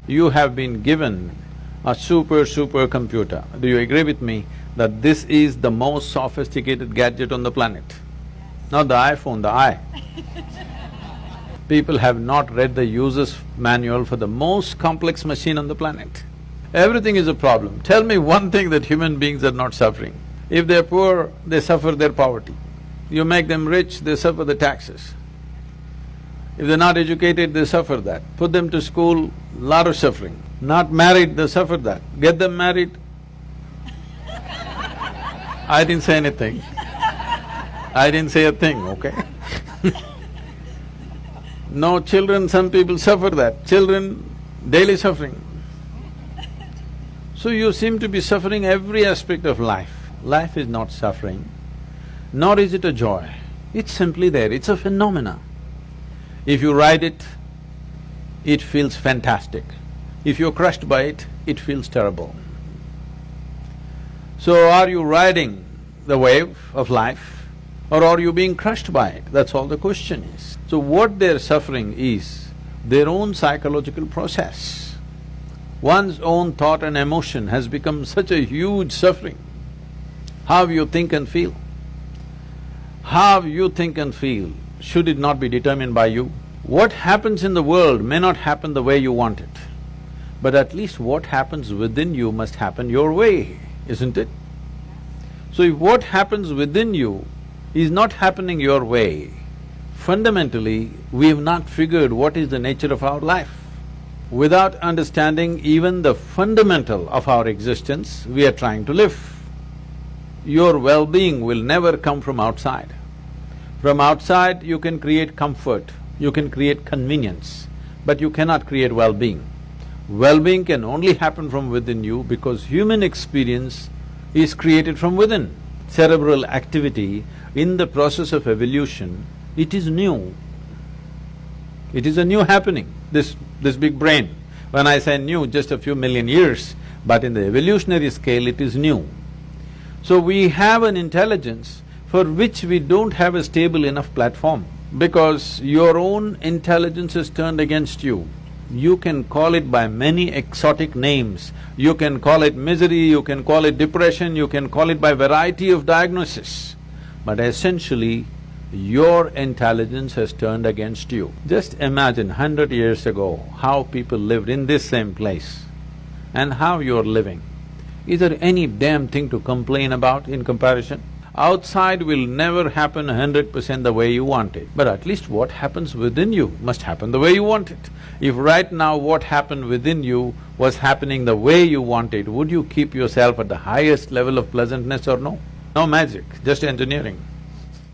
You have been given a super computer. Do you agree with me that this is the most sophisticated gadget on the planet? Not the iPhone, the eye. People have not read the user's manual for the most complex machine on the planet. Everything is a problem. Tell me one thing that human beings are not suffering. If they're poor, they suffer their poverty. You make them rich, they suffer the taxes. If they're not educated, they suffer that. Put them to school, lot of suffering. Not married, they suffer that. Get them married. I didn't say anything. I didn't say a thing, okay? No children, some people suffer that. Children, daily suffering. So you seem to be suffering every aspect of life. Life is not suffering, nor is it a joy. It's simply there, it's a phenomena. If you ride it, it feels fantastic. If you're crushed by it, it feels terrible. So are you riding the wave of life or are you being crushed by it? That's all the question is. So what they're suffering is their own psychological process. One's own thought and emotion has become such a huge suffering. How you think and feel. How you think and feel, should it not be determined by you? What happens in the world may not happen the way you want it, but at least what happens within you must happen your way, isn't it? So if what happens within you is not happening your way, fundamentally, we have not figured what is the nature of our life. Without understanding even the fundamental of our existence, we are trying to live. Your well-being will never come from outside. From outside, you can create comfort, you can create convenience, but you cannot create well-being. Well-being can only happen from within you because human experience is created from within. Cerebral activity in the process of evolution, it is new. It is a new happening, this big brain. When I say new, just a few million years, but in the evolutionary scale, it is new. So we have an intelligence for which we don't have a stable enough platform because your own intelligence is turned against you. You can call it by many exotic names. You can call it misery, you can call it depression, you can call it by variety of diagnosis. But essentially, your intelligence has turned against you. Just imagine 100 years ago how people lived in this same place and how you're living. Is there any damn thing to complain about in comparison? Outside will never happen 100% the way you want it, but at least what happens within you must happen the way you want it. If right now what happened within you was happening the way you want it, would you keep yourself at the highest level of pleasantness or no? No magic, just engineering.